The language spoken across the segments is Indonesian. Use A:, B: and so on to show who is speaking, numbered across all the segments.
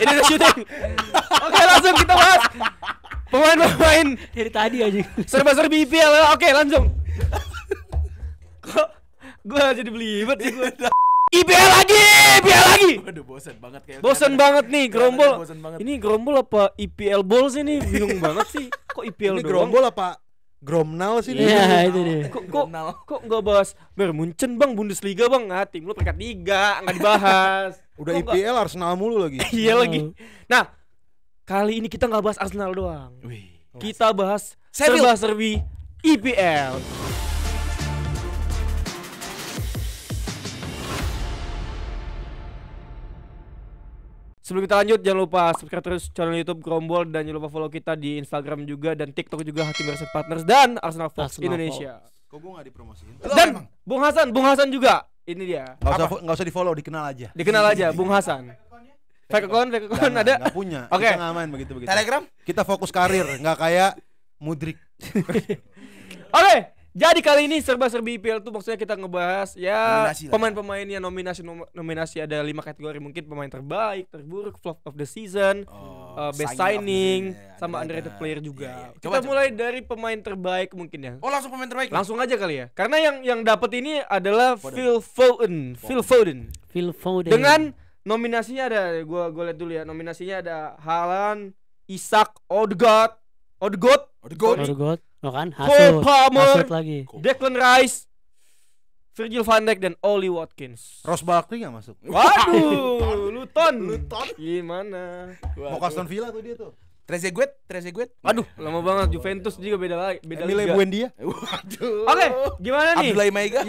A: Ini udah syuting. Oke, langsung kita bahas pemain-pemain
B: Dari tadi aja.
A: serba-serbi IPL. Oke, langsung. Kok gua jadi belibet sih gua. IPL lagi.
C: Waduh, bosan banget kayak.
A: Bosan banget nih Grombol.
C: Bosan banget.
A: Ini Grombol apa IPL Balls ini? Bingung banget sih. Kok IPL
D: Ini
A: doang?
D: Grombol apa Gromnal sih?
B: Iya, itu dia.
A: Kok nggak bahas Bayern Munchen bang, Bundesliga bang? Nah, tim lu peringkat 3 nggak dibahas.
D: Udah
A: Kok nggak-
D: IPL Arsenal mulu lagi.
A: Iya lagi. Nah, kali ini kita nggak bahas Arsenal doang.
C: Wih.
A: Kita bahas
C: Sheffield.
A: serba-serbi IPL. Sebelum kita lanjut, jangan lupa subscribe terus channel YouTube Grombol dan jangan lupa follow kita di Instagram juga dan TikTok juga Hakim Garsen Partners dan Arsenal Fox
B: Arsenal
A: Indonesia.
D: Kok gue gak dipromosiin?
A: Dan Bung Hasan juga. Ini dia.
D: Gak usah di follow, dikenal aja.
A: Dikenal aja Bung Hasan. Fake account ada?
D: Gak punya.
A: Oke.
D: Kita gak main begitu-begitu.
C: Telegram?
D: Kita fokus karir, gak kayak Mudrik.
A: Oke, jadi kali ini serba-serbi IPL tuh maksudnya kita ngebahas ya
C: Nominasi lah.
A: pemain-pemain yang nominasi ada 5 kategori, mungkin pemain terbaik, terburuk, flop of the season, best signing, sama underrated player juga. Kita mulai dari pemain terbaik mungkin ya.
C: Oh, langsung pemain terbaik.
A: Langsung aja kali ya. Karena yang dapat ini adalah Phil Foden.
B: Phil Foden.
A: Dengan nominasinya ada, gua lihat dulu ya. Nominasinya ada Haaland, Isak, Odegaard,
B: Odegaard. Oh kan,
A: Cole Palmer,
B: Hasut lagi.
A: Declan Rice, Virgil van Dijk dan Oli Watkins.
D: Ross Barkley gak masuk.
A: Waduh, Luton. Gimana?
D: Mau ke Aston Villa tuh dia tuh.
C: Trezeguet.
A: Aduh, lama banget. Juventus juga beda
D: Emile
A: liga.
D: Buendia.
C: Waduh.
A: Oke, gimana nih?
C: Abdoulaye Maiga.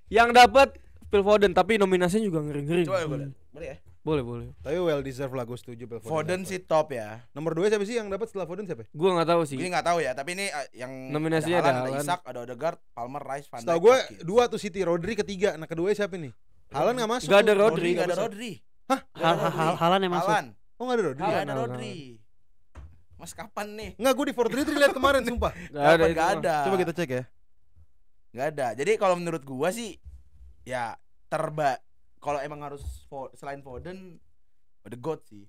A: Yang dapat Phil Foden, tapi nominasinya juga ngeri-ngeri.
C: Coba boleh. Boleh ya?
A: Boleh.
D: Tapi well deserve lah, gue setuju Phil
C: Foden
D: dapet.
C: sih top ya.
D: Nomor 2 siapa sih yang dapat setelah Foden siapa?
A: Gua enggak tahu sih.
C: Gue nggak tahu ya, tapi ini yang
A: Nominasinya
C: ada
A: ada
C: Haaland, ada
A: Haaland.
C: Isak, ada Odegaard, Palmer, Rice, Van Dijk.
D: Setahu gue
C: Watkins.
D: 2 tuh City, Rodri ketiga. Nah kedua siapa nih? Haaland gak masuk.
A: Gak ada
D: tuh.
A: Rodri.
C: Nggak ada Rodri.
D: Hah?
B: Haaland yang masuk.
C: Haaland.
D: Oh gak ada Rodri?
C: Nggak
A: Haaland,
C: ada
A: Haaland.
C: Rodri. Mas kapan nih?
D: Enggak, gue di 433 lihat kemarin sumpah.
A: Nggak
C: Nggak
A: itu
C: ada.
D: Coba kita cek ya.
C: Nggak ada. Jadi kalau menurut gua sih ya kalau emang harus selain Foden Odegaard sih.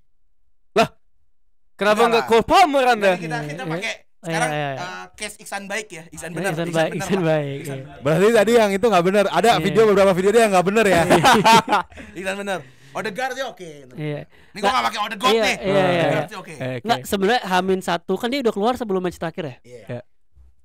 A: Kenapa enggak Cole Palmer Anda?
C: Jadi kita pakai sekarang
B: Iya.
C: case Iksan baik ya. Iksan benar.
B: Iksan
C: benar,
B: baik.
C: Pak.
B: Iya.
C: Iksan benar.
D: Berarti tadi yang itu gak benar. Ada
B: Iya.
D: beberapa video dia yang gak benar ya.
C: Iksan benar. Odegaard sih oke.
B: Iya.
C: Ini gua enggak pakai Odegaard
B: Iya,
C: nih.
B: iya.
C: Odegaard sih oke.
B: Nggak, sebenarnya H-1 kan dia udah keluar sebelum match terakhir ya.
C: Iya.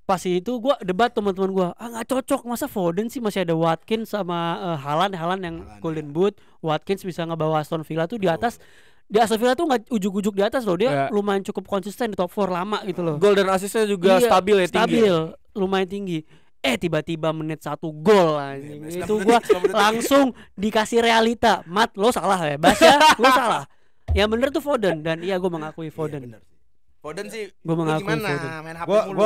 B: Pas itu gua debat teman-teman gua, nggak cocok, masa Foden sih, masih ada Watkins sama Haaland yang
C: Haaland,
B: Golden Boot. Watkins bisa ngebawa Aston Villa tuh di atas. Di Aston Villa tuh nggak ujuk-ujuk di atas loh, dia
A: Ya.
B: lumayan cukup konsisten di top 4 lama gitu loh.
A: Gol dan asisnya juga
B: Iya,
A: stabil ya, tinggi.
B: stabil, lumayan tinggi. Tiba-tiba menit 1 gol anjing.
C: Iya,
B: Itu
C: 19
B: gua
C: menit, 19 menit.
B: langsung dikasih realita. Mat, lo salah ya. Basya, lo salah. Yang bener tuh Foden, dan iya gua mengakui
C: Iya,
B: Foden.
C: benar sih. Foden sih
B: Gua
C: lu
B: mengakui
C: gimana?
B: Foden.
C: Main HP mulu.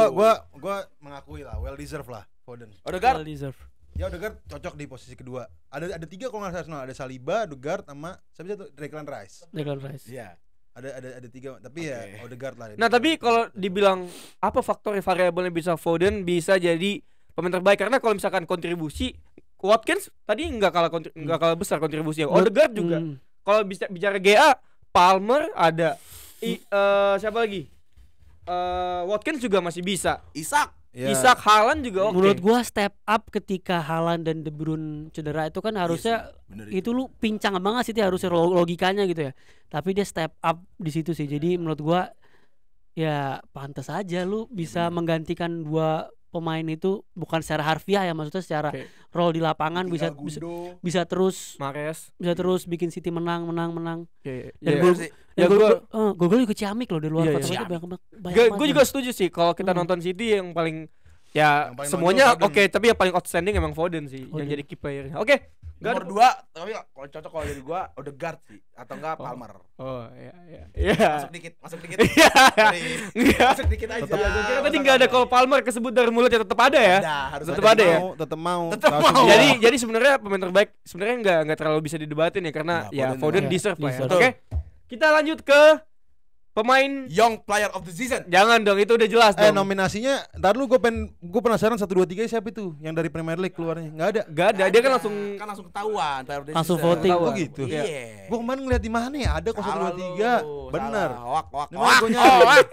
D: Gua mengakui lah, well deserve lah Foden.
C: Odegaard.
B: Well deserve.
D: Ya Odegaard cocok di posisi kedua. Ada 3 kalau nggak salah, ada Saliba, Odegaard sama siapa satu Declan Rice.
B: Declan Rice.
C: Iya.
D: Ada 3 tapi ya
C: Oke.
D: Odegaard lah.
A: Nah, tapi kalau dibilang apa faktor variabelnya bisa Foden bisa jadi pemain terbaik, karena kalau misalkan kontribusi Watkins tadi nggak kalah besar kontribusinya. Odegaard juga. Kalau bisa bicara GA, Palmer ada. Siapa lagi? Watkins juga masih bisa.
C: Isak.
D: Ya,
A: Isak, Haaland juga oke.
B: Menurut gua step up ketika Haaland dan De Bruyne cedera itu kan harusnya
C: Bener
B: itu lu pincang banget sih, harusnya logikanya gitu ya. Tapi dia step up di situ sih. Jadi menurut gua ya pantas aja lu bisa menggantikan 2 pemain itu, bukan secara harfiah ya, maksudnya secara
A: Oke.
B: role di lapangan bisa terus bikin City menang.
A: Oke.
B: Dan
A: Iya.
B: gol
C: sih.
A: Ya,
B: gol juga ciamik loh dari luar
A: Iya,
B: kotak
A: iya.
B: itu banyak
A: Gue juga setuju sih kalau kita nonton City yang paling ya
D: Yang paling
A: semuanya
D: nonjol
A: oke, tapi yang paling outstanding emang Foden sih yang
B: Foden.
A: jadi key player-nya. Oke.
C: Nomor 2, tapi kalau cocok kalau dari gua Odegaard sih atau enggak Palmer.
A: Oh, iya.
C: Masuk dikit.
A: Iya.
C: Sorry.
A: Enggak.
C: Masuk dikit aja.
A: Tetap, gue kira tadi nggak ada Cole Palmer kesebut dari mulut, ya tetap ada ya.
C: Harus
A: Tetap
C: ada.
A: ada ya.
D: Tetap mau.
C: Tetep
D: Langsung
C: mau.
D: dia.
A: Jadi sebenarnya pemain terbaik sebenarnya nggak terlalu bisa didebatin ya, karena
C: Nah,
A: ya
C: Foden
A: Foden
B: ya.
A: deserve lah ya.
B: Deserve.
A: Oke. Kita lanjut ke Pemain
C: Young Player of the Season.
A: jangan dong, itu udah jelas dong.
D: Nominasinya, ntar lu gue penasaran 1 2 3 siapa itu yang dari Premier League keluarnya? Enggak ada.
A: Gak ada, dia kan langsung
C: ketahuan Player of the
B: Langsung
C: Season.
B: voting.
D: Oh gitu.
C: Iya.
D: Gue kemarin ngeliat di mana ya? Ada kok 1 2 3. Bener.
C: Wak.
D: Ini makanya gua nyari.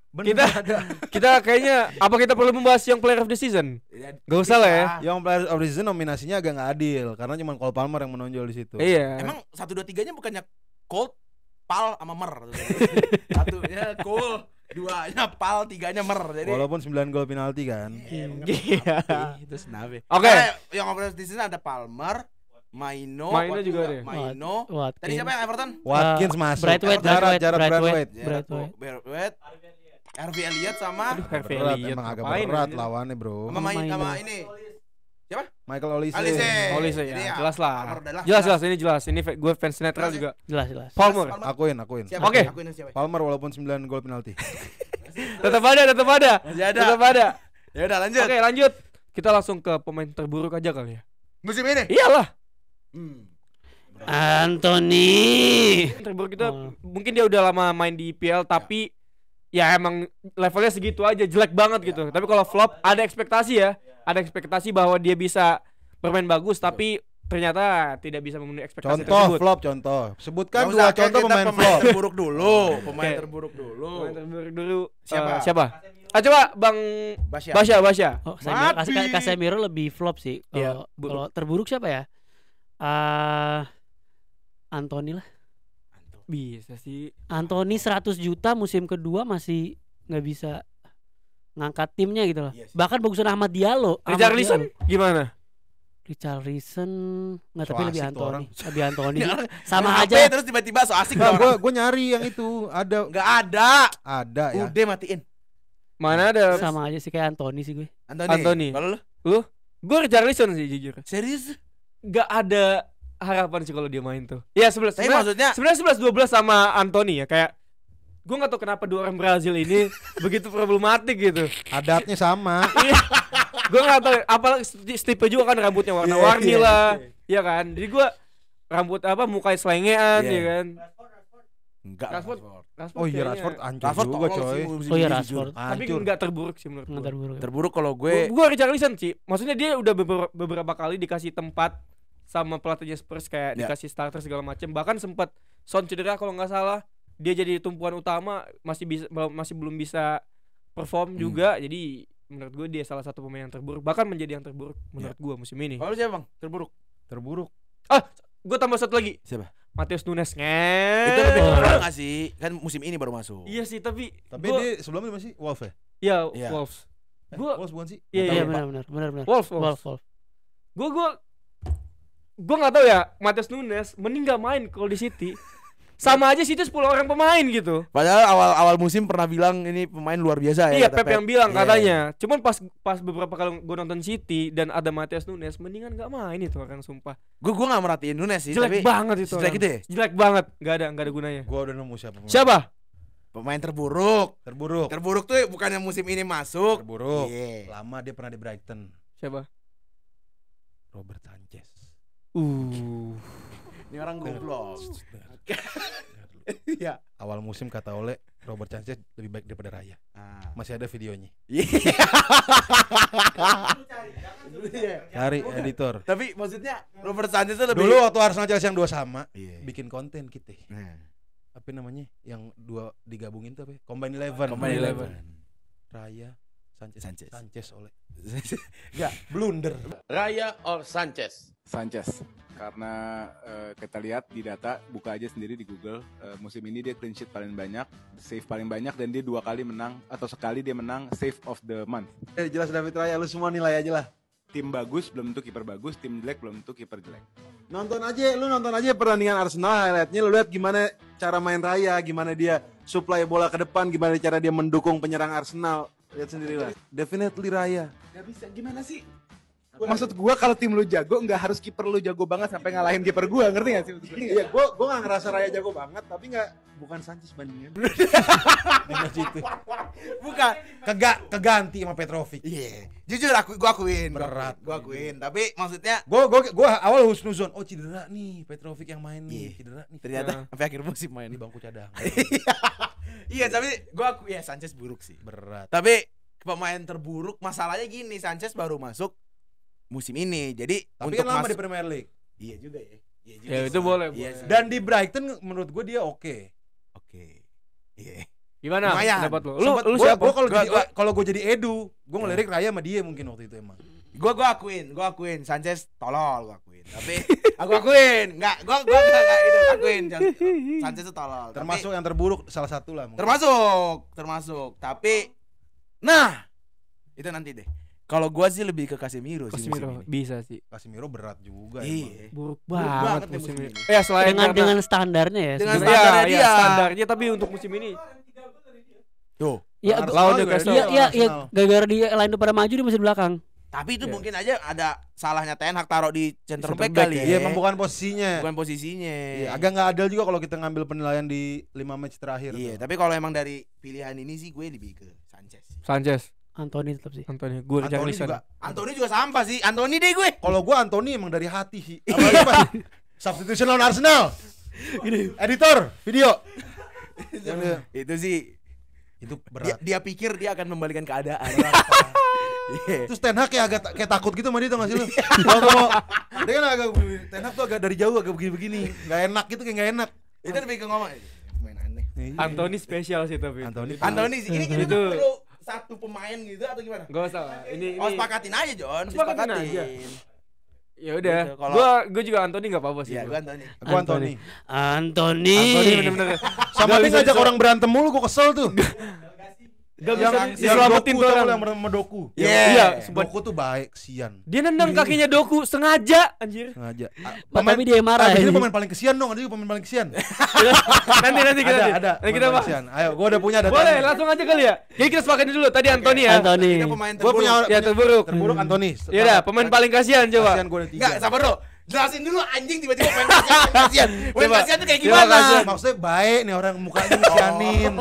D: Bener
A: kita
D: ada.
A: kita kayaknya apa kita perlu membahas yang player of the season? Gak usah lah ya.
D: Yang Player of the Season nominasinya agak nggak adil karena cuma Cole Palmer yang menonjol di situ.
A: Iya.
C: Emang 1 2 3-nya bukannya Colt, Pal sama Mer. Satunya Cole, duanya Pal, tiganya Mer. Jadi
D: Walaupun 9 gol penalti kan.
A: Iya.
C: itu senabe.
A: Oke.
C: Yang Player of the Season ada Palmer, Maino
A: juga ada.
C: Maino.
B: Watkins.
C: Tadi siapa yang Everton?
D: Watkins masuk.
B: Braithwaite,
D: Jarak Braithwaite.
C: Braithwaite. Harvey Elliott sama
A: Harvey
D: Berat,
A: Elliott.
D: emang agak
A: Ngapain
D: berat
A: anjir?
D: lawannya bro.
C: sama
B: Maino.
C: ini.
D: Michael Olise.
A: Olise
C: Jadi
A: ya, jelas lah.
C: Palmer udah
A: Jelas ini jelas. Ini gue fans netral
C: Jelas ya?
A: juga.
B: Jelas.
A: Palmer.
D: Akuin.
C: Siapa?
A: Oke.
C: Aku ini siapa?
D: Palmer walaupun 9 gol penalti.
A: Tetap ada.
C: Masih ada.
A: Tetap ada.
C: Ya udah lanjut.
A: Oke, lanjut. Kita langsung ke pemain terburuk aja kali ya.
C: Musim ini.
A: Iyalah.
B: Anthony.
A: Terburuk itu mungkin dia udah lama main di IPL tapi ya emang levelnya segitu aja, jelek banget gitu. Tapi kalau flop ada ekspektasi ya. Ada ekspektasi bahwa dia bisa bermain bagus tapi ternyata tidak bisa memenuhi ekspektasi
D: Contoh
A: tersebut.
D: flop contoh. Sebutkan
C: Nggak usah,
D: 2 contoh
C: kita
D: pemain flop.
C: terburuk dulu. Pemain
A: Oke.
C: terburuk dulu.
A: Pemain terburuk dulu.
C: Siapa?
A: Siapa? Coba Bang
C: Basya.
A: Basya.
B: Oh,
C: Mati.
B: Casemiro lebih flop sih.
A: Iya,
B: Kalau terburuk siapa ya? Anthony lah.
A: Bisa sih.
B: Anthony 100 juta musim kedua masih nggak bisa ngangkat timnya gitu loh.
C: Iya sih.
B: Bahkan bagusan Ahmad Diallo.
A: Richarlison gimana?
B: Richarlison nggak,
D: So
B: tapi lebih
D: asik tuh orang.
B: Anthony. Lebih Anthony.
C: Ini orang
B: Sama
C: main
B: aja.
C: HP terus tiba-tiba so asik
D: Enggak,
C: orang.
D: gue nyari yang itu. Ada
C: Enggak ada.
D: ya.
C: Udah matiin.
A: Mana ada
B: Sama aja sih kayak Anthony sih gue.
A: Anthony.
C: Kalau lu?
A: Gue Richarlison sih jujur.
C: Serius?
A: Gak ada harapan sih kalau dia main tuh. Ya 11.
C: Tapi maksudnya
A: Sebenarnya 11-12 sama Anthony ya, kayak gue nggak tahu kenapa dua orang Brazil ini begitu problematik gitu.
D: Adatnya sama.
A: Gue nggak tahu, apalagi Stipe juga kan rambutnya warna-warni
C: Iya,
A: lah, ya kan. Jadi gue rambut mukanya selengean,
C: Iya.
A: ya kan.
C: enggak.
A: Rashford.
D: Oh iya
A: kayaknya.
D: Rashford hancur
C: Rashford
D: juga
C: tolol
D: coy.
C: sih musim
B: Oh iya
C: ini,
B: Rashford.
C: jujur.
A: Tapi
D: Hancur.
A: nggak terburuk sih menurut
B: Nggak
A: gue.
B: terburuk.
C: Terburuk kalau gue
A: Gue Richarlison sih, maksudnya dia udah beberapa kali dikasih tempat sama pelatihnya Spurs kayak
C: Ya.
A: dikasih starter segala macam. Bahkan sempat Son cedera kalau nggak salah, dia jadi tumpuan utama, masih belum bisa perform juga. Jadi menurut gue dia salah satu pemain yang terburuk, bahkan menjadi yang terburuk menurut gue musim ini.
C: Kalau lu siapa, Bang? Terburuk.
D: Terburuk.
A: Gue tambah satu lagi,
C: Siapa?
A: Matheus Nunes.
C: Itu lebih terburuk enggak sih? Kan musim ini baru masuk.
A: Iya sih, tapi
D: Tapi
A: gua-
D: dia sebelumnya masih Wolf ya?
A: ya
C: Iya.
A: Wolves.
D: Gua
A: Gua-
D: Wolves bukan sih?
A: Iya,
D: Nggak
B: Iya
D: tahu, Pak.
B: benar.
A: Wolves. Gue nggak tahu ya, Matheus Nunes mending nggak main kalau di City. Sama aja City 10 orang pemain gitu.
C: Padahal awal musim pernah bilang ini pemain luar biasa ya.
A: Iya,
C: kata
A: Pep yang bilang
C: Iya.
A: katanya. Cuman pas beberapa kali gue nonton City dan ada Matheus Nunes, mendingan nggak main itu orang, sumpah.
C: Gue enggak merhatiin Nunes sih,
A: Jelek
C: tapi
A: banget itu.
C: jelek
A: orang.
C: itu ya?
A: Jelek banget, nggak ada gunanya.
D: Gua udah nemu siapa pemain.
A: Siapa?
C: Pemain terburuk.
D: Terburuk.
C: Terburuk tuh bukannya musim ini masuk.
D: Terburuk.
C: Iya.
D: Lama dia pernah di Brighton.
A: Siapa?
D: Robert Sanchez.
C: Ini orang goblok.
D: Iya. Awal musim kata Ole, Robert Sanchez lebih baik daripada Raya.
C: Ah.
D: Masih ada videonya.
C: Iya.
D: Cari editor.
C: Tapi maksudnya Robert Sanchez tuh lebih
D: Dulu waktu Arsenal Chelsea yang 2 sama,
C: Iya.
D: bikin konten kita.
C: Nah,
D: Apa namanya? Yang 2 digabungin tuh apa? ya? Combine 11.
C: Combine 11.
D: Raya, Sanchez.
C: Sanchez.
D: Sanchez Ole.
C: Enggak.
D: Blunder.
E: Raya or Sanchez?
F: Sanchez karena kita lihat di data, buka aja sendiri di Google, musim ini dia clean sheet paling banyak, save paling banyak, dan dia 2 kali menang atau sekali dia menang save of the month.
D: Jelas David Raya, lu semua nilai aja lah.
F: Tim bagus belum tentu kiper bagus, tim jelek belum tentu kiper jelek.
G: Nonton aja pertandingan Arsenal, highlightnya lu lihat gimana cara main Raya, gimana dia supply bola ke depan, gimana cara dia mendukung penyerang Arsenal. Lihat sendiri lah. Definitely Raya.
C: Gak bisa gimana sih?
H: Maksud gua kalau tim lu jago nggak harus kiper lu jago banget sampai ngalahin kiper gua, ngerti gak sih maksud gua?
G: Iya, gua nggak ngerasa Raya jago banget, tapi bukan Sanchez bandingan.
D: Di situ.
C: Bukan.
D: Keganti sama Petrovic.
C: Iya. Jujur gua akuin.
D: Berat.
C: Gua akuin. Tapi maksudnya
D: Gua awal husnuzon. Oh, cedera nih Petrovic yang main nih. Cedera nih.
C: ternyata sampai akhir musim main
D: Di bangku cadangan.
C: Iya, tapi gua ya Sanchez buruk sih.
D: Berat.
C: Tapi pemain terburuk masalahnya gini, Sanchez baru masuk musim ini. Jadi
D: Tapi
C: untuk
D: kan lama di Premier League.
C: Iya juga ya. Iya juga.
A: Ya
C: sih.
A: itu boleh.
C: Iya
A: boleh.
C: sih.
D: Dan di Brighton menurut gue dia oke.
C: Oke. Iya.
A: Gimana
C: Lumayan.
A: pendapat lu?
D: Sempet
A: Lu
D: gua
A: siapa?
D: kalau gue jadi Edu, gue ngelirik Raya sama dia mungkin waktu itu emang.
C: Gua akuin Sanchez tolol, gua akuin. Tapi aku akuin, enggak itu akuin Sanchez itu tolol.
D: Termasuk yang terburuk salah satu lah mungkin.
C: Termasuk. Tapi nah, itu nanti deh. Kalau gua sih lebih ke Casemiro sih musim
A: Casemiro
C: ini.
A: bisa sih.
D: Casemiro berat juga
C: Iya.
A: Buruk
C: Buruk
A: banget
C: banget
A: musim
C: musim
A: ini.
C: ini.
A: Ya selain
B: dengan standarnya ya.
C: Dengan
B: sebenarnya.
C: standarnya
A: ya,
C: dia.
A: standarnya tapi untuk musim ini
C: Tuh.
B: Ya,
D: Arsenal
A: lawan
D: juga
A: Newcastle.
D: dia,
B: iya,
D: Arsenal.
B: gara-gara dia lain pada maju dia masih di belakang.
C: Tapi itu
A: Iya.
C: mungkin aja ada salahnya Ten Hag taruh di center
A: Center
C: back
A: back
C: kali
A: ya.
C: ya.
D: Iya, emang bukan posisinya.
C: Bukan posisinya.
D: Iya, agak nggak adil juga kalau kita ngambil penilaian di 5 match terakhir.
C: Iya,
D: tuh.
C: tapi kalau emang dari pilihan ini sih gue lebih ke Sanchez.
B: Anthony tetap sih.
A: Anthony gue
D: Anthony
A: Richarlison.
D: juga.
C: Anthony juga sampah sih. Anthony deh gue.
D: Kalau gua Anthony emang dari hati sih. Apalagi pas substitution lawan Arsenal. Editor video. Yang dia-
C: Itu sih
D: itu berat.
C: dia pikir dia akan membalikan keadaan. Iya.
D: Terus Ten Hag kayak takut gitu sama dia, tau gak sih lu? Kalau ngomong, dia kan agak Ten Hag tuh agak dari jauh agak begini-begini, nggak enak gitu, kayak nggak enak.
C: Itu lebih ke ngomong main aneh.
A: Anthony spesial sih tapi.
C: Anthony sih ini kita
A: Itu.
C: perlu satu pemain gitu atau gimana?
A: Gak usah lah. Ini
C: Oh, sepakatin aja, John.
A: Sepakatin aja. Ya udah.
C: Gitu, kalau-
A: Gua juga Anthony enggak apa-apa sih.
C: Iya,
A: gua.
C: gue Anthony.
D: Gua Anthony.
B: Anthony.
A: Anthony bener-bener.
D: Sama dia ngajak orang berantem mulu, gua kesel tuh.
A: Gak bisa
D: yang
A: diselamatin
D: Doku,
A: tuh
D: tau
A: orang.
D: yang sama Doku.
C: Iya.
D: Doku tuh baik, kesian.
A: Dia nendang kakinya Doku sengaja anjir.
D: Sengaja.
B: Tapi dia marah
D: Di
B: ya.
D: sini pemain paling kesian dong, ada juga pemain paling kesian.
A: nanti kita
D: Ada.
A: Nanti kita
D: pemain
A: bahas.
D: kesian. Ayo, gua udah punya datanya.
A: Boleh, langsung aja kali ya. Jadi kita sepakatin dulu tadi Anthony ya.
B: Anthony.
C: Kita pemain
D: Gua punya
A: Ya terburuk.
D: terburuk Anthony.
A: Ya udah, pemain paling kasihan coba.
D: Kasian gua ada 3.
C: Enggak, sabar dulu. Jelasin dulu anjing tiba-tiba main kasihan. Main
A: Coba.
C: kasihan tuh kayak
A: Coba
C: gimana?
A: kasihan.
D: Maksudnya baik nih orang mukanya ngesianin.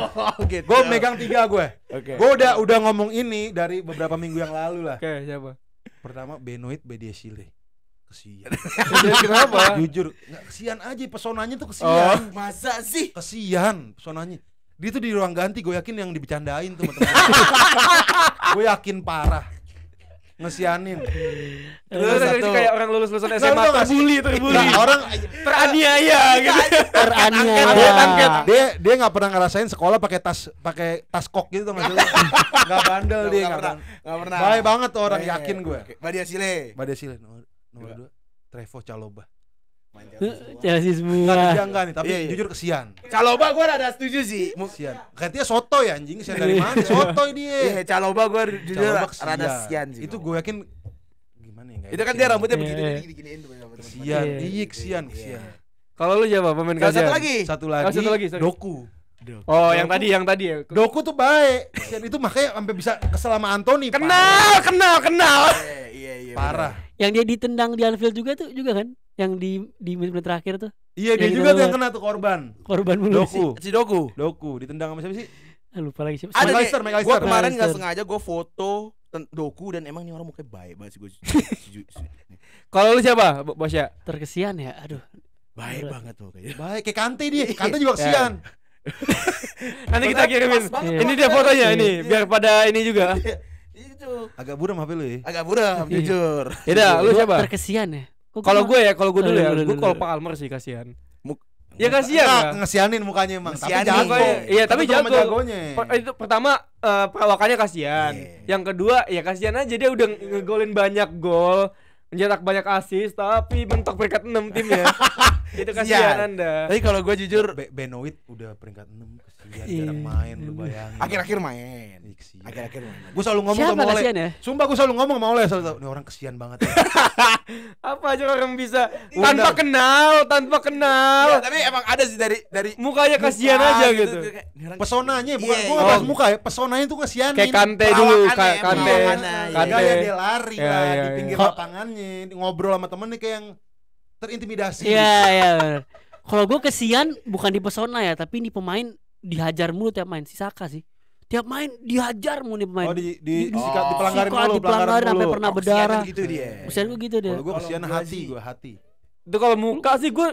C: Gitu.
D: Gue megang 3 gue.
C: Oke.
D: Gue udah ngomong ini dari beberapa minggu yang lalu lah.
A: Oke, siapa?
D: Pertama Benoit Bediashile. Kesian.
A: Jadi kenapa?
D: Jujur, nggak kesian aja pesonanya tuh
A: Oh.
D: kesian.
C: Masa sih?
D: Kesian pesonanya. Dia tuh di ruang ganti gue yakin yang dibecandain tuh teman-teman. Gue yakin parah. Ngesianin.
A: Terus
C: satu.
A: kayak orang lulus-lulusan
D: Nggak,
A: SMA
D: lu tau nggak sih?
A: terbuli.
D: Nah, orang
A: Teraniaya gitu.
B: Teraniaya.
D: dia nggak pernah ngerasain sekolah pakai tas kok gitu tuh maksudnya. Nggak bandel dia nggak pernah.
C: Enggak pernah.
D: Baik banget tuh orang,
C: Iya,
D: yakin gue.
C: Oke. Badiashile.
D: Badiashile nomor 2 Trevoh Chalobah.
B: Chelsea
D: Enggak
B: semua.
D: enggak nih, tapi
C: Iya, iya.
D: jujur kesian.
C: Caloba gue ada setuju sih.
D: Kesian. Katanya sotoy anjing, kesian dari mana? Sotoy dia.
C: Iya, Caloba gue jujur
D: Chalobah
C: rada sekian sih.
D: Itu gue yakin gimana ya? nggak
C: Itu kan
D: enak
C: dia
D: sih.
C: rambutnya
B: Iya.
C: begini-giniin tuh.
D: Kesian.
B: Iya.
D: Iya, kesian, kesian.
A: Kalau lu siapa pemain
C: Satu
A: kasihan?
C: lagi.
D: Satu lagi.
A: satu lagi, sorry.
D: Doku.
A: Oh, yang tadi ya.
D: Doku tuh baik. Kesian itu makanya sampai bisa kesel sama Anthony.
A: Kenal.
C: Iya.
D: Parah.
B: Yang dia ditendang di Anfield juga kan? Yang di menit terakhir tuh
D: Iya, dia
B: Yang
D: juga
B: kita
D: tuh yang
B: luar.
D: kena tuh korban.
B: korban mulu
D: Doku.
C: Si Doku.
D: Doku ditendang sama siapa sih?
B: lupa lagi siapa.
C: Ada
D: McAllister,
C: nih.
D: McAllister.
C: Gue kemarin nggak
B: McAllister.
C: sengaja gue foto Doku dan emang nih orang mukanya baik banget sih gue.
A: Kalau lu siapa, Bos ya?
B: Terkesian ya. Aduh.
C: Baik banget mukanya.
D: Baik kayak Kante dia. Kante juga kesian.
A: Nanti kita kirimin.
C: Pas banget
A: Ini
C: sama
A: dia
C: dia.
A: fotonya
C: Iya.
A: ini, biar pada ini juga.
C: Itu
D: Agak buram HP lu ya.
C: agak buram jujur.
A: Yaudah, lu
B: Gua
A: siapa?
B: Terkesian ya. Kok
A: Kalau
B: gua-
A: gue ya, kalau gue dulu ya,
B: Dulu,
A: gue
B: dulu,
A: Cole
B: dulu.
A: Palmer sih kasihan.
C: Muk-
A: Ya kasihan
D: Nggak,
A: lah.
D: ngesianin mukanya emang. Tapi
C: Ngesianin.
D: jago.
C: Mukanya,
A: iya, tapi
D: Satu sama
A: jago.
D: jagonya.
A: Itu pertama perawakannya kasihan.
C: Iya.
A: Yang kedua ya kasihan aja dia udah ngegolin banyak gol, mencetak banyak assist tapi mentok peringkat 6 timnya. Itu kasihan Anda.
C: Tapi kalau gue jujur
D: Benoit udah peringkat 6 kesian
B: Iya.
D: jarang main lu bayangin.
C: akhir-akhir main.
D: Ih, kesian.
C: Akhir-akhir main.
D: Gue selalu ngomong
B: Siapa
D: sama Oleh.
B: kasihan ya?
D: Sumpah gue selalu ngomong sama Oleh selalu tahu, ini orang kesian banget. Ya.
A: Apa aja orang bisa tanpa kenal.
C: Iya, tapi emang ada sih dari
A: Mukanya kasihan
C: muka
A: aja gitu.
C: kayak, "Ini orang
D: Pesonanya bukan
C: Iya,
D: gue
C: iya.
D: nggak bahas muka ya, pesonanya tuh ngesianin.
A: Kayak Kante dulu,
C: Perawakannya,
A: Kante.
C: perawakannya, iya.
A: Kante.
D: Gaya dia lari
A: Iya,
D: lah
A: iya,
D: di
A: iya.
D: pinggir lapangannya, ngobrol sama temennya kayak yang terintimidasi.
B: Iya, iya. bener. Kalau gue kesian bukan di pesona ya, tapi ini pemain dihajar mulu tiap main. Si Saka sih. Tiap main dihajar mulu nih pemain.
D: Oh di
C: Oh.
D: sikat dipelanggarin
B: Sikat,
D: mulu,
B: dipelanggarin sampai
D: mulu.
B: pernah
C: kesian
B: berdarah.
C: gitu dia.
B: Usian gue gitu deh.
D: Kalau gue kesian
C: Kalau gua
D: hati,
C: sih-
D: gue hati.
A: Itu kalau muka sih gue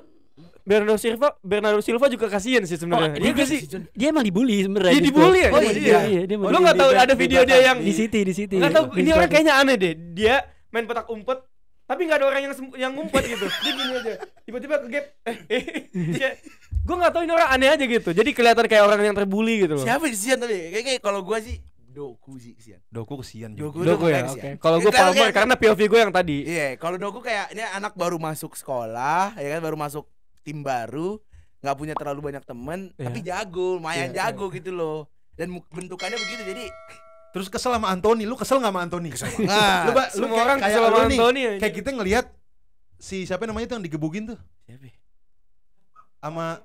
A: Bernardo Silva juga kasihan sih sebenarnya.
B: dia
A: Iya sih.
B: Dia emang dibully sebenarnya.
A: Dia
B: di
A: dibully ya?
B: Spurs.
A: Oh,
B: iya. Dia
A: Lu
B: emang
A: enggak tahu ada video dia yang
B: di City.
A: Enggak tahu
B: Di
A: ini orang
B: Spurs.
A: kayaknya aneh deh. Dia main petak umpet tapi nggak ada orang yang ngumpet gitu. Dia gini aja. Tiba-tiba ke gap. Gue nggak tahu ini orang aneh aja gitu. Jadi kelihatan kayak orang yang terbully gitu loh.
C: Siapa yang kesian tapi? Kayak kalau gue sih Doku sih kesian.
D: Doku kesian juga.
A: Doku ya.
C: kesian.
A: Oke. Kalau gue
C: Karena
A: Palmer
C: kayak-
A: karena POV gue yang tadi.
C: Iya, kalau Doku kayak ini anak baru masuk sekolah, ya kan baru masuk tim baru, nggak punya terlalu banyak temen,
A: Iya.
C: tapi jago, lumayan
A: Iya,
C: jago gitu loh. Dan bentukannya begitu, jadi
D: Terus kesel sama Anthony, lu kesel nggak sama Anthony?
C: nah,
D: Lu
A: Semua
D: kayak-
A: orang
D: kayak
A: kesel sama
D: lu nih,
A: Anthony aja.
D: Kayak kita ngelihat si siapa namanya tuh yang digebugin tuh
C: siapa?
D: sama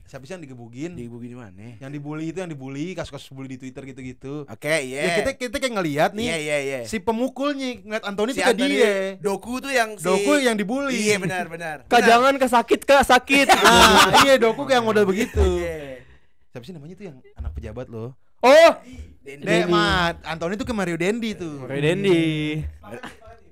D: siapa sih yang digebugin?
C: Di ibu gini mana?
D: Yang dibully itu yang dibully, kasus-kasus bully di Twitter gitu-gitu.
C: Oke, iya.
D: Ya kita kayak ngelihat nih
C: Iya.
D: si pemukulnya ngeliat Anthony
C: Si
D: tuh ke
C: Anthony,
D: dia.
C: Doku tuh yang si
D: Doku yang dibully.
C: Iya, benar.
A: Kak jangan kesakit kak sakit.
D: Ah, iya Doku kayak model begitu.
C: Iya.
D: Siapa sih namanya tuh yang anak pejabat loh?
A: Oh,
D: Dek, Mat. Anthony tuh ke Mario Dendi tuh.
A: Mario Dendi.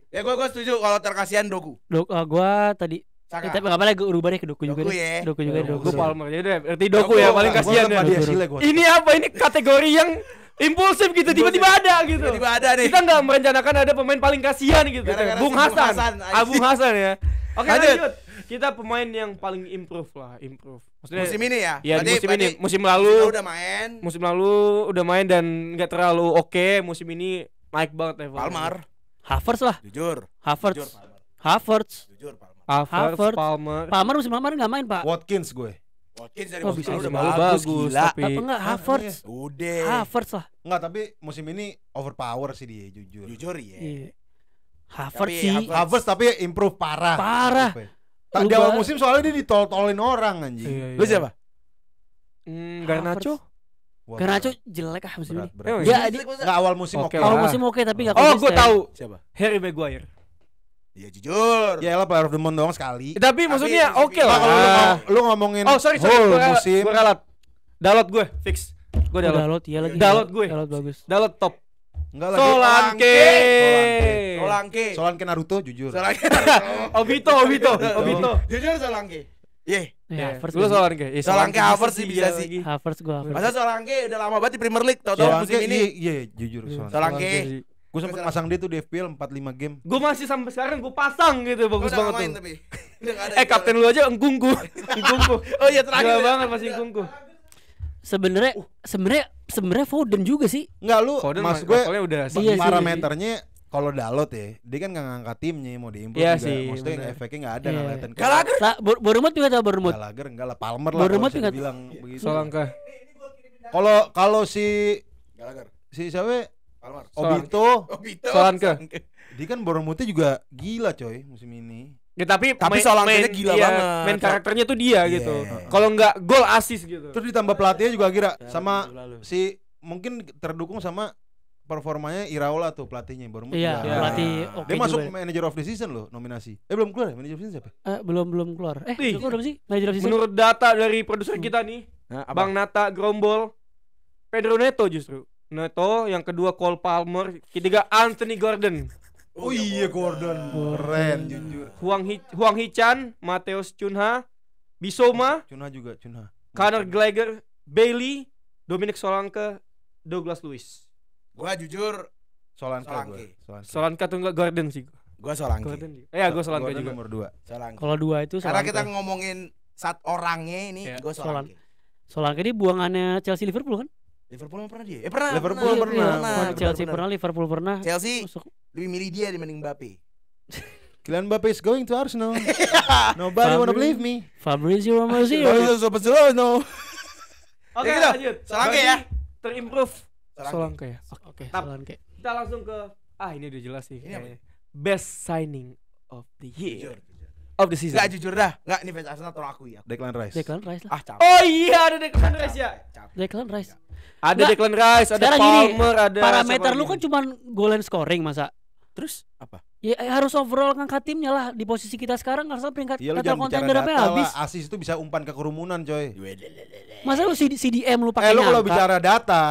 C: Ya gue setuju kalau terkasihan Doku.
B: Gua tadi
C: Saka.
B: tapi enggak apa-apa gue rubah deh ke Doku juga
C: Doku
B: deh.
C: ya.
B: Doku juga
A: Gue
B: Doku.
A: Palmer jadi deh. Berarti Doku ya paling
D: Gua
A: kasihan
D: tanpa
A: ya.
D: dia sile gua.
A: Ini apa? Ini kategori yang impulsif gitu tiba-tiba ada gitu.
C: Tiba-tiba ada nih.
A: Kita nggak merencanakan ada pemain paling kasihan gitu.
C: Gara-gara
A: Bung
C: si Bung
A: Hasan.
C: Hasan,
A: Bung Hasan ya. Oke
C: Lanjut.
A: lanjut. Kita pemain yang paling improve lah, improve. Maksudnya
C: Musim ini ya?
A: Iya,
C: Berarti-
A: musim ini.
C: berarti
A: Musim lalu
C: udah main.
A: musim lalu udah main dan nggak terlalu oke. Musim ini naik banget levelnya.
C: Palmer,
B: Havertz lah.
C: jujur.
B: Havertz.
C: Palmer.
B: Havertz.
C: Jujur Palmer.
A: Havertz,
B: Havertz.
A: Palmer.
B: Palmer musim lalu enggak main, Pak.
D: Watkins gue.
C: Watkins dari
B: Oh,
C: musim
B: bisa
C: lalu udah
A: musim lalu
C: bagus,
A: bagus,
C: gila.
A: tapi-
B: Apa enggak Havertz?
C: Udah.
B: Havertz lah.
D: Enggak, tapi musim ini overpower sih dia jujur.
C: Jujur ya.
B: Iya. Havertz
C: Tapi
B: sih.
C: Havertz-
D: Havertz tapi improve parah.
B: Parah.
D: Tak di
B: Lu
D: awal
B: ba-
D: musim soalnya dia ditol-tolin orang anjing.
A: Iya, iya.
C: Lu siapa?
A: Garnacho?
D: Wah,
B: Garnacho jelek ah musim ini.
D: berat.
A: Iya,
B: Dia
D: Enggak awal musim
A: Oke
D: oke.
A: lah.
B: awal musim oke tapi enggak
A: Oh, gue tahu.
C: Siapa?
A: Harry Maguire.
C: Ya jujur.
D: Ya lah player of the month doang sekali.
A: Tapi maksudnya
C: musim
A: oke
C: ini-
A: lah.
D: Nah, kalau lu ngomongin
A: Oh sorry
D: whole
A: gue
D: musim
A: ralat. Dalot gue fix. Gue Dalot.
B: Dalot iya lagi.
A: Dalot gue.
B: Dalot bagus.
A: Dalot top.
D: enggak lah.
A: Solanke.
C: Solanke.
D: Solanke Naruto jujur.
C: Solanke.
A: Obito.
C: Jujur Solanke. Iya.
B: Ya, Havertz.
A: Lu
B: lagi.
A: Solanke.
C: Solanke Havertz sih bisa
A: iya
C: sih.
A: lagi.
B: Havertz gua Havertz.
C: Masa Solanke udah lama banget di Premier League, tau-tau
D: Solanke
C: musim ini.
D: iya jujur Solanke.
C: Solanke.
D: Gue sempet masang dia tuh di FPL 45 game.
A: Gue masih sampai sekarang gue pasang gitu bagus
C: Udah
A: banget
C: nggak main
A: tuh.
C: tapi. Udah nggak ada.
A: Kapten lu aja Engkungku.
C: Oh iya terakhir.
A: Gila
C: ya.
A: banget masih Engkungku.
B: Sebenarnya Foden juga sih.
D: Enggak lu
A: Foden
D: mas gue
A: levelnya udah
B: Iya sih.
D: parameternya kalau Dalot ya, dia kan nggak ngangkat timnya mau diimprove
A: Iya
D: juga.
A: sih,
D: Maksudnya
A: bener.
D: efeknya nggak ada
B: Iya.
D: nggak kelihatan.
C: Gallagher.
B: Bournemouth juga tahu Bournemouth.
D: Gallagher enggak lah, Palmer lah
B: Bournemouth
D: kalau bisa
B: juga-
D: bilang begitu.
A: Solanke.
D: Kalau si
C: Gallagher.
D: siapa?
C: Palmer.
D: Obito,
C: Oh Bito.
A: Solanke.
D: dia kan Bournemouth juga gila coy musim ini.
A: Ya, tapi
C: Solanke-nya gila banget.
A: Main karakternya tuh dia
C: Iya.
A: gitu. Kalau nggak gol assist gitu.
D: Terus ditambah pelatihnya juga kira sama
A: musim lalu.
D: si mungkin terdukung sama performanya Iraola tuh pelatihnya Bournemouth.
B: Iya,
D: juga.
B: pelatih oke
D: Dia masuk
B: juga.
D: manager of the season loh nominasi. Belum keluar ya manager of the season siapa?
B: Belum keluar.
A: Ih.
B: Keluar belum sih? Manajer of season.
A: Menurut data dari produser kita nih,
C: Nah,
A: Bang Nata Grombol, Pedro Neto justru. Neto, yang kedua Cole Palmer, ketiga Anthony Gordon,
D: Oh iya Gordon. Keren jujur.
A: Huang Hichan, Mateus Cunha, Bissouma,
D: Cunha juga Cunha.
A: Conor Gallagher, Bailey, Dominic Solanke, Douglas Luiz.
C: Gua jujur
D: Solanke
C: Solanke.
D: gue.
A: Solanke atau enggak Gordon sih?
C: gua Solanke.
A: Gordon juga. Ya, gue Solanke
D: Gordon
A: juga.
D: nomor 2.
C: Solanke.
B: Kalau dua itu
C: Karena
B: Solanke.
C: kita ngomongin saat orangnya ini,
A: Iya.
C: gua Solanke.
B: Solanke ini buangannya Chelsea Liverpool kan?
C: Liverpool emang pernah dia? Pernah.
D: Liverpool pernah.
B: Iya, Chelsea
C: benar.
B: pernah, Liverpool pernah.
C: Chelsea
B: Masuk.
C: lebih milih dia dibanding Mbappe.
D: Kylian Mbappe is going to Arsenal. Nobody wanna believe me.
B: Fabrizio Romano.
C: no.
A: Oke,
C: Ya gitu.
A: lanjut.
C: Solanke ya.
A: Terimprove.
C: Solanke.
A: Solanke ya.
B: Oke,
A: Tap.
B: Solanke.
A: Kita langsung ke ini udah jelas sih.
C: Ini apa?
A: kayaknya. Best signing of the year.
C: Jujur.
A: Of the season.
C: Enggak jujur dah. Enggak ini fans Arsenal tolong akui ya.
D: Declan Rice.
B: Declan Rice lah.
C: Ah, capek.
A: Oh iya, ada Declan Rice ya.
C: Capek.
B: Declan Rice.
A: Ada
B: Nggak,
A: Declan Rice, ada
B: sekarang gini,
A: Palmer, ada
B: Parameter
A: siapa
B: lu
A: lagi
B: kan
A: nih?
B: cuman goal and scoring masa.
C: Terus apa?
B: Ya harus overall ngangkat timnya lah. Di posisi kita sekarang Arsenal peringkat
D: Iya lu
B: title
D: jangan bicara
B: contender apa
D: data
B: habis.
D: lah. Asis itu bisa umpan ke kerumunan coy.
B: Masa lu CDM lu pakai
D: Lu kalau
B: ngangka?
D: bicara data,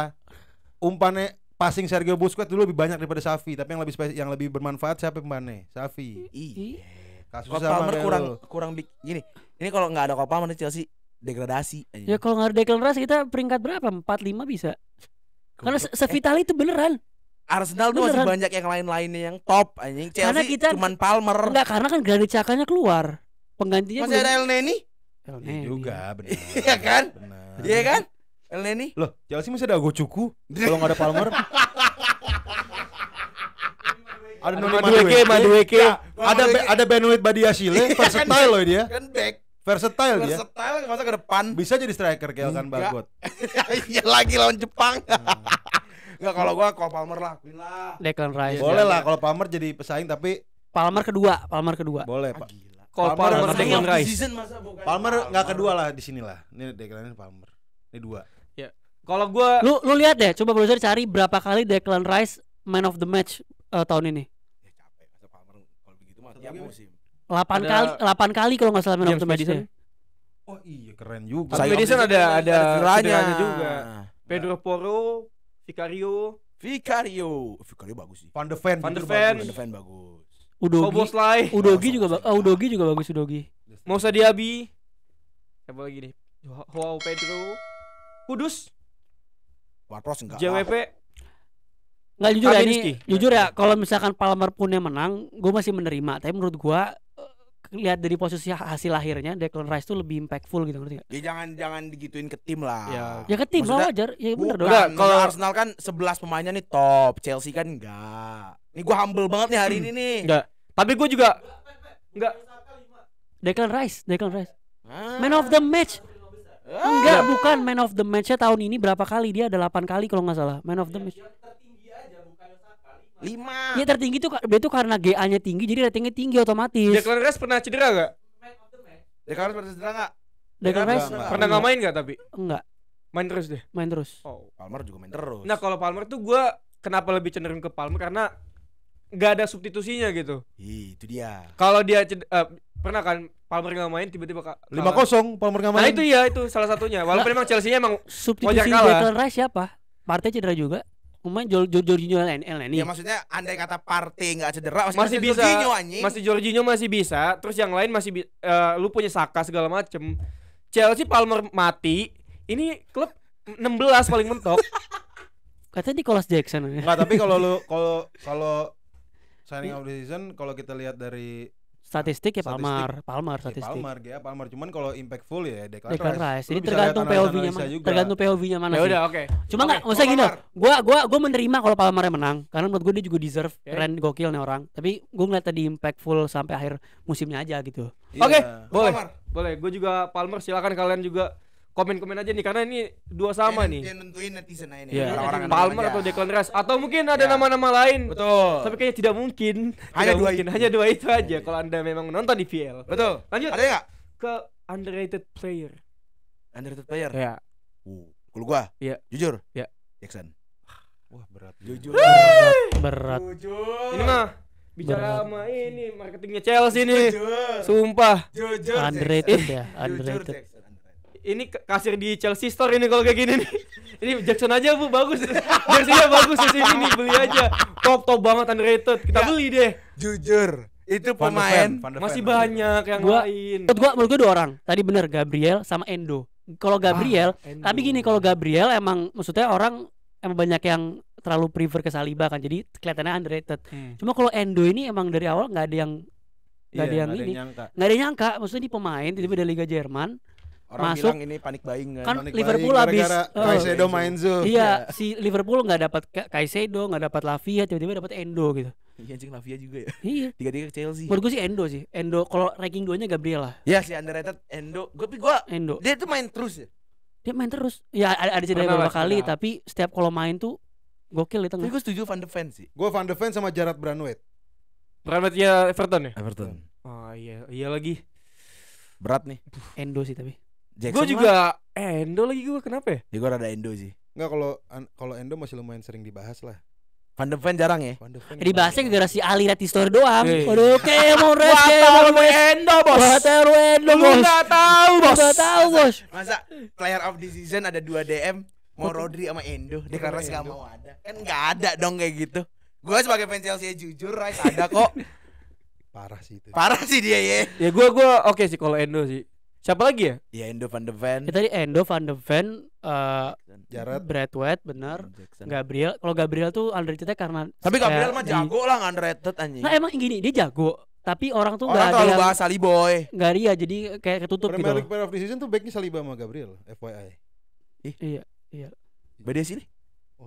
D: umpannya passing Sergio Busquets dulu lebih banyak daripada Xavi, tapi yang lebih bermanfaat siapa umpannya? Xavi.
C: Iya.
D: Kasus
C: Cole
D: sama
C: Palmer
D: kayak
C: kurang gini. Ini kalau nggak ada Cole Palmer nih Chelsea degradasi.
B: Ya kalau nggak ada Declan Rice kita peringkat berapa? 4-5 bisa. Karena sevital itu beneran.
C: Arsenal tuh masih
B: Beneran.
C: banyak yang lain-lainnya yang top anjing.
B: Karena
C: Chelsea
B: kita-
C: cuman Palmer.
B: Enggak, karena kan Granit Xhaka-nya keluar. Penggantinya
C: Masih ada El Neni?
D: Iya juga, benar.
C: Iya kan?
D: Benar.
C: Iya kan? El Neni?
D: Loh, Chelsea masih ada Gocuku kalau nggak ada Palmer. Ada Noni
A: Madueke.
D: Ada Benoit Badiashile, versatile loh dia.
C: Kan back.
D: Versatile dia.
C: Versatile masa ke depan.
D: Bisa jadi striker kayak Elkan
C: Enggak.
D: Bagot.
C: Iya lagi lawan Jepang. Enggak kalau gua Cole Palmer lah, akuin lah.
B: Declan Rice.
D: Boleh lah kalau Palmer jadi pesaing tapi
B: Palmer kedua.
D: boleh, Pak.
C: Gila.
A: Cole
D: Palmer
A: Palmer,
D: sama
A: Declan Rice.
C: Season masa bukan
D: Palmer nggak kedua lah di sini lah. Ini Declan ini Palmer. Ini dua.
A: Kalau gua
B: Lu lihat deh, coba browser cari berapa kali Declan Rice man of the match tahun ini.
C: Ya capek masa Palmer kalau begitu mah tiap musim.
B: 8
A: Ada-
B: kali kalau nggak salah man of
A: James
B: the match
A: Madison.
B: dia.
D: Oh iya keren juga.
A: Tapi Madison ada
C: cederanya
A: cederanya juga. Pedro Porro, Vicario,
C: Vicario bagus sih.
D: Van de Ven.
A: Van de
D: jujur
A: Ven.
D: bagus.
C: Van de Ven bagus.
A: Soboslai,
B: Udogi juga bagus Udogi.
A: Moussa Diaby. Siapa lagi nih? Joao Pedro, Kudus,
C: Ward-Prowse enggak.
A: JWP.
B: Nggak jujur ya
A: Kaminski.
B: ini, jujur ya kalau misalkan Palmer pun yang menang, gue masih menerima. Tapi menurut gue lihat dari posisi hasil akhirnya Declan Rice tuh lebih impactful gitu, ngerti gak?
C: Ya jangan digituin ke tim lah.
A: Ya.
B: Ya ke tim lah
C: Maksudnya,
B: wajar, ya bener dong.
C: Bukan,
A: Kalau-
C: kalau Arsenal kan 11 pemainnya nih top, Chelsea kan enggak. Ini gua humble banget nih hari ini nih.
A: Enggak. Tapi gue juga enggak.
B: Declan Rice.
C: Ah.
B: Man of the match. Enggak, bukan man of the match-nya tahun ini berapa kali? Dia ada 8 kali kalau nggak salah. Man of the match.
C: 5.
B: Ya tertinggi tuh dia tuh karena GA-nya tinggi jadi ratingnya tinggi otomatis.
A: Declan Rice pernah cedera gak?
C: Declan Rice pernah cedera enggak?
B: Declan Rice
D: enggak.
A: Pernah nggak main gak tapi?
B: enggak,
A: Main terus deh.
B: main terus.
A: Oh.
C: Palmer juga main terus.
A: Nah kalau Palmer tuh gue kenapa lebih cenderung ke Palmer karena nggak ada substitusinya gitu.
C: Ih, itu dia.
A: Kalau dia pernah kan Palmer nggak main tiba-tiba
D: 5-0 Palmer nggak main.
A: Nah itu ya itu salah satunya. Walaupun emang Chelsea-nya emang
B: Substitusi
A: wajar kalah.
B: Declan Rice siapa? Partey cedera juga. Main Jorginho Elneny.
C: Ya maksudnya andai kata Partey enggak cedera
A: masih bisa.
C: Jorginho, anjing.
A: Masih Jorginho masih bisa. Terus yang lain masih lu punya Saka segala macem. Chelsea Palmer mati. Ini klub 16 paling mentok.
B: Katanya Nicholas Jackson.
D: Enggak, tapi kalau signing of the season kalau kita lihat dari
B: Statistik ya
D: Statistik.
B: Palmer
D: ya,
B: statistik.
D: Palmer cuman kalau impactful ya
B: Declan
D: Declan
B: Rice.
D: Lu
B: Ini
D: bisa
B: tergantung
D: lihat
B: POV-nya
D: analisa
B: mana.
D: juga.
B: Tergantung POV-nya mana
A: Ya
B: sih.
A: udah oke.
B: Cuma enggak, maksudnya gini, gua menerima kalau Palmer menang karena menurut gue dia juga deserve, keren gokil nih orang. Tapi gue ngeliat tadi impactful sampai akhir musimnya aja gitu.
D: Iya.
A: Oke, boleh.
C: Palmer.
A: Boleh. Gue juga Palmer, silakan kalian juga komen-komen aja nih karena ini dua sama nih.
C: Yang nentuin netizen aja nih.
A: Iya.
C: Orang-orang yang
A: Palmer
C: nonton
A: atau
C: aja.
A: Declan Rice atau mungkin ada
C: Ya.
A: nama-nama lain.
C: Betul.
A: Tapi kayaknya tidak mungkin.
C: Hanya
A: Tidak
C: dua
A: mungkin.
C: itu.
A: Hanya dua itu aja kalau Anda memang menonton di VL.
C: Betul.
A: Lanjut
C: Ada enggak?
A: ke underrated player.
C: Underrated player.
A: Ya.
C: Kalau gua,
A: Iya.
C: jujur.
A: Iya.
C: Jackson.
D: Wah, berat.
C: Jujur.
B: Berat.
A: Ini mah bicara
B: Berat.
A: sama ini marketingnya Chelsea nih.
C: Jujur.
A: Sumpah.
C: Jujur.
B: Underrated
C: Jackson.
B: ya, underrated.
C: Jujur Jackson.
A: Ini kasir di Chelsea Store ini kalau kayak gini nih. Ini Jackson aja Bu, bagus. Jersey-nya bagus di sini nih, beli aja. Top banget underrated. Kita
C: Ya.
A: beli deh.
C: Jujur. Itu
D: Van de
C: pemain.
D: Ven, Van de
A: Masih
D: Ven.
A: banyak yang
B: Gua-
A: lain.
B: Menurut gue dua orang. Tadi bener Gabriel sama Endo. Kalau Gabriel,
A: Endo.
B: tapi gini kalau Gabriel emang maksudnya orang emang banyak yang terlalu prefer ke Saliba kan. Jadi kelihatannya underrated. Cuma kalau Endo ini emang dari awal nggak ada yang
D: Iya,
B: ada yang
D: nggak ada
B: ini.
D: nyangka.
B: nggak ada yang nyangka. Maksudnya di pemain tiba-tiba dari Liga Jerman.
C: Orang
B: Masuk.
C: bilang ini panik buying
B: Kan
D: Panik
B: Liverpool
D: buying
B: habis
D: gara-gara Caicedo main Zu.
B: Iya, si Liverpool nggak dapat Caicedo, nggak dapat Lavia, tiba-tiba dapat Endo gitu.
C: Iya anjing Lavia juga ya.
B: Iya.
C: 3-3 ke Chelsea.
B: Menurut gue sih Endo sih. Endo kalau ranking 2-nya Gabriel lah.
C: Ya si underrated Endo. Gue
B: Endo.
C: dia tuh main terus ya.
B: Dia main terus. Ya ada cedera
A: Pernah
B: beberapa
A: lah,
B: kali
A: pernah.
B: tapi setiap kalau main tuh gokil di
C: Tapi
B: tengah.
C: gue setuju Van de Ven sih.
D: Gue Van de Ven sama Gerrard Brandwaite.
A: Berarti Everton ya?
C: Everton.
A: Oh iya lagi.
C: Berat nih.
B: Endo sih tapi.
C: Jackson
A: Gue juga Endo lagi gue kenapa ya?
C: Ya gue rada Endo sih.
D: Enggak, kalau Endo masih lumayan sering dibahas lah.
C: Van de Ven jarang ya.
D: Van de Ven
B: Dibahasnya gara-gara si Ali Red Story doang.
A: Hey.
B: Waduh, Kemon Red, Kemon Red.
A: Endo
B: Wataru Endo,
A: Lu
B: bos.
A: nggak tahu
B: Lu
A: bos.
B: nggak tahu, bos.
C: Masa player of the season ada 2 DM, mau Rodri sama Endo. Deklarasi gak mau ada. Kan gak ada dong kayak gitu. Gue sebagai fans Chelsea jujur Rice ada kok.
D: parah sih itu.
C: Parah sih dia ya.
A: Ya gue oke sih kalau Endo sih. Siapa lagi ya?
C: Ya Endo Van de Ven.
B: Ya, tadi Endo, Van de Ven,
D: Gerrard.
B: Braithwaite benar.
C: Jackson.
B: Gabriel, kalau Gabriel tuh underrated karena
C: Tapi Gabriel
B: kayak
C: mah
B: di-
C: jago lah nggak underrated anjing.
B: Nah emang gini dia jago, tapi orang tuh
C: Orang
B: nggak ada
C: terlalu
B: yang
C: bahas Ali boy.
B: nggak dia jadi kayak ketutup gitu.
D: Premier League
B: loh.
D: Player of the Season tuh backnya Saliba sama Gabriel, FYI.
B: Iya,
C: Beda sini.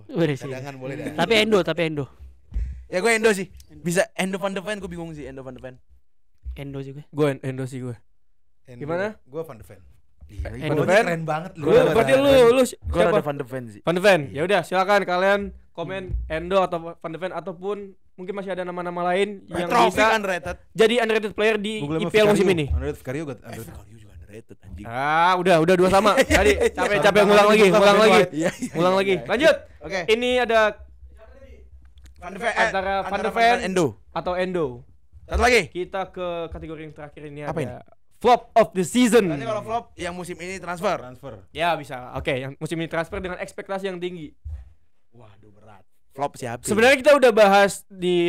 B: udah sih.
D: Cadangan boleh dah.
B: Tapi Endo.
C: Ya gue Endo sih. Bisa Endo Van de Ven gue bingung sih Endo Van de Ven.
B: Endo juga.
A: Gue Endo sih gue. Gimana?
D: Gue Van de Ven.
B: Endo.
A: Van de Ven?
D: Keren banget lu.
A: Gue berarti lu
C: Gue ada
A: siapa?
C: Van de Ven sih.
A: Van de Ven. Ya udah silakan kalian komen Endo atau Van de Ven ataupun mungkin masih ada nama-nama lain yang
C: Petrovic
A: bisa
C: underrated.
A: jadi underrated player di
D: Google sama
A: IPL musim
D: Vicario.
A: ini.
D: Underrated Vicario gue underrated.
C: Vicario juga underrated anjing.
A: Ah, udah 2 sama. Tadi capek ngulang lagi.
C: Iya.
A: Ngulang lagi. Lanjut.
C: Oke.
A: Ini ada
C: Van de Ven
A: antara Van de
C: Ven
A: Ven
C: Endo.
A: atau Endo.
C: Satu lagi.
A: Kita ke kategori yang terakhir ini
C: Apa
A: ada flop of the season.
C: Nanti kalau flop yang musim ini transfer.
A: Ya bisa. Oke, yang musim ini transfer dengan ekspektasi yang tinggi.
C: Waduh berat. Flop siapa?
A: Sebenarnya kita udah bahas di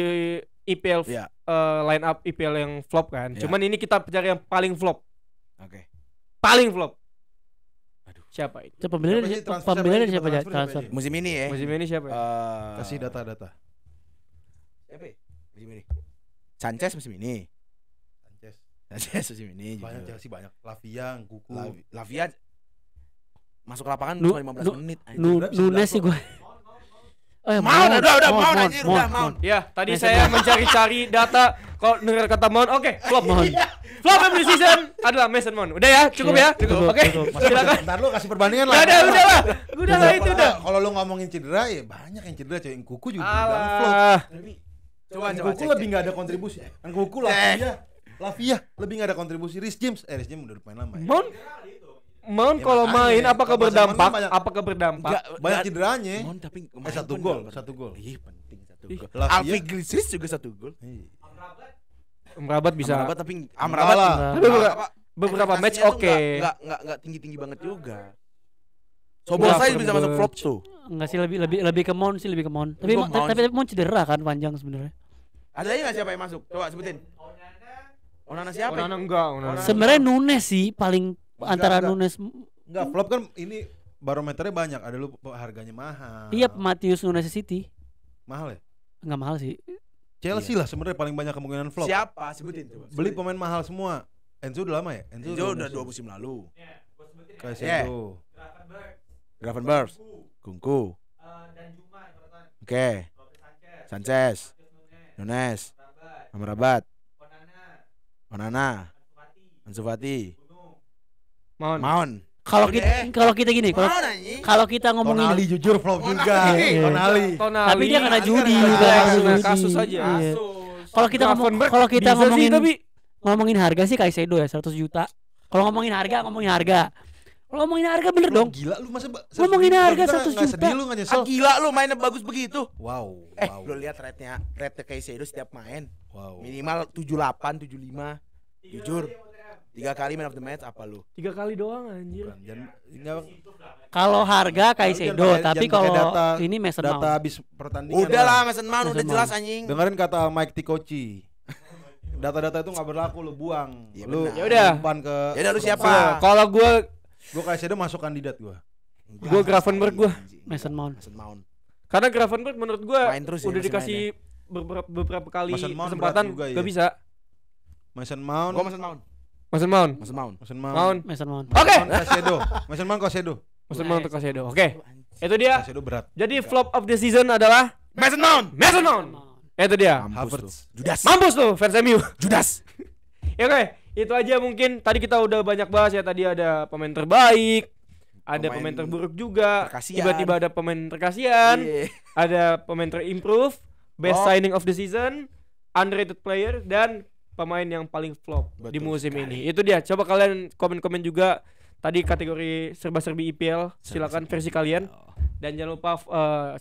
A: IPL
C: Iya.
A: line up IPL yang flop kan.
C: Iya.
A: Cuman ini kita cari yang paling flop.
C: Oke.
A: Paling flop.
C: Aduh.
A: Siapa ini?
B: Coba pembelian
D: Siapa sih transfer?
B: pembelian
D: Siapa
B: siapa
D: yang
B: aja
D: transfer
B: transfer?
D: siapa aja?
C: Musim ini ya.
A: Musim ini siapa ya?
D: Kasih data-data.
C: Siapa ya? Musim ini. Sanchez musim ini.
D: Sanchez.
C: Sanchez musim ini juga.
D: Banyak Chelsea banyak. Lavia, Kuku.
C: Lavia masuk ke lapangan
B: Nu-
C: cuma 15
B: nu-
C: menit. anjing.
B: Nunes sih gue. Oh, ya,
C: Mount, udah Mount anjir, udah Mount.
A: Ya, tadi
B: Mason
A: saya
B: Mount.
A: mencari-cari data. Kalau dengar kata Mount, oke, flop. Flop of the season adalah Mason Mount. Udah ya, cukup ya.
B: Cukup,
A: Oke,
B: cukup.
A: silakan.
D: Ntar lu kasih perbandingan lah.
A: Udah lah. Udah lah itu udah.
D: Kalau lu ngomongin cedera ya banyak yang cedera coy. Yang Kuku juga bilang flop.
A: Alah.
C: Coba
D: Yang
C: coba
D: Kuku
C: cek.
D: lebih enggak ada kontribusi. Yang Kuku Lavia lebih enggak ada kontribusi. Reece James udah main lama ya.
A: Mount kalau
D: makanya,
A: main apakah
D: kalau
A: berdampak?
D: Zaman banyak-
A: Apakah berdampak?
C: Enggak,
D: Banyak cederanya.
C: Mount tapi
D: Satu gol.
C: Iya penting satu
A: Ih,
C: gol.
D: Lavia.
C: Alfie Gilchrist juga 1 gol.
A: Amrabat bisa.
C: Amrabat tapi
D: Amrabat lah.
A: Tapi beberapa match oke.
C: Enggak tinggi-tinggi banget juga. Soboslai bisa masuk flop tuh.
B: Enggak sih lebih ke Mount sih lebih ke Mount. Tapi
C: Mount.
B: tapi Mount cedera kan panjang sebenarnya.
C: Ada lagi enggak siapa yang masuk? Coba sebutin. Onana siapa?
A: Onana enggak, Onana.
B: Sebenarnya Nunes sih paling antara
D: enggak.
B: Nunes.
D: Enggak, flop kan ini barometernya banyak. Ada lu harganya mahal.
B: Iya, Matius Nunes City.
D: Mahal ya?
B: Enggak mahal sih.
D: Chelsea lah sebenarnya paling banyak kemungkinan flop.
C: Siapa? Sebutin coba.
D: Beli pemain mahal semua. Enzo udah lama ya?
C: Enzo udah 2 musim lalu.
D: Kayak itu.
C: Gravenberch, Kunku. Oke. Sanchez, Nunes, Amrabat, Onana, Ansu Fati,
A: Mount.
C: Mount.
B: Kalau kita gini,
C: Mount anjing.
B: kalau kita ngomongin
D: Tonali jujur flop juga.
C: Tonali.
D: Tonali.
B: tapi dia kena judi,
A: Iya,
B: kena
A: kena
B: judi.
A: kasus aja.
B: Iya. Kalau kita
A: Gravenberch
B: kalau kita
A: bisa sih, tapi
B: ngomongin harga sih Kaisedo ya 100 juta. Kalau ngomongin harga. Kalau ngomongin harga bener dong.
D: Gila lu masa
B: Ngomongin harga 100
D: Nggak
B: juta.
D: sedih lu nggak nyesel?
C: Ah, gila lu mainnya bagus begitu.
D: Wow.
C: Lu lihat rate-nya Caicedo setiap main.
D: Wow.
C: Minimal 78, 75. Jujur. 3 kali man of the match apa lu?
A: 3 kali doang anjir.
D: Bukan, jangan
B: Kalau harga Kaisedo,
D: jangan
B: tapi
D: pakai
B: kalau
D: data-
B: ini Mason
D: data
B: Mount.
D: habis pertandingan.
C: Udah lah Mason Mount
B: Mason
C: udah jelas
B: Mount.
C: anjing.
D: Dengerin kata Mike Tikoci. Data-data itu nggak berlaku, lu buang.
C: Iya,
D: Lu
C: benar.
A: Ya udah.
D: umpan ke.
C: Ya udah, lu siapa?
A: Kalau gua
D: Kaisedo masuk kandidat gua.
A: Gravenberch gua.
B: Mason Mount.
C: Mason Mount.
A: Karena Gravenberch menurut gua
C: Main terus ya,
A: udah
C: masih
A: dikasih beberapa kali
D: Mason Mount
A: kesempatan
D: berat juga,
A: gak
D: iya.
A: bisa.
D: Mason Mount.
C: Gua Mason Mount.
A: Mason Mount.
C: Mason Mount.
D: Mason Mount.
A: Mount.
B: Mason Mount.
A: Oke.
D: Kaisedo. Mason Mount Kaisedo.
A: Mason Mount untuk Kaisedo. Oke. Itu dia.
D: Kaisedo berat.
A: Jadi flop of the season adalah
C: Mason Mount.
A: Mason Mount. Itu dia.
D: Havertz.
C: Judas.
A: Mampus tuh fans MU.
C: Judas.
A: Ya oke, itu aja mungkin. Tadi kita udah banyak bahas ya. Tadi ada pemain terbaik, ada pemain terburuk juga.
C: terkasihan.
A: Tiba-tiba ada pemain terkasihan,
C: Iya.
A: ada pemain terimprove, best signing of the season, underrated player, dan pemain yang paling flop di musim ini. Itu dia. Coba kalian komen-komen juga. Tadi kategori serba-serbi IPL, silakan versi kalian. Dan jangan lupa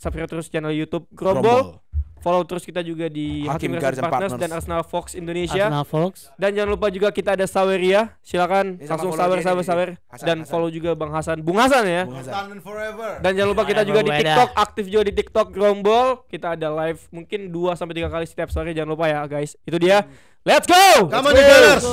A: subscribe terus channel YouTube Grombol. Follow terus kita juga di
C: Hakim
A: Hakim
C: Guards
A: Guards
C: and
A: Partners
C: Partners
A: dan Arsenal Fox Indonesia.
B: Arsenal Fox.
A: Dan jangan lupa juga kita ada Saweria. Silakan
C: Ini sama
A: langsung
C: follow dia nih.
A: sawer.
C: Hasan,
A: Dan
C: Hasan.
A: follow juga Bang Hasan. Bung Hasan ya.
C: Bung Hasan.
D: Stand forever.
A: Dan jangan lupa kita juga di
B: Beda.
A: TikTok, aktif juga di TikTok Grombol. Kita ada live mungkin 2 sampai 3 kali setiap sore. Jangan lupa ya guys. Itu dia. Let's go.
D: Come on, the Gunners.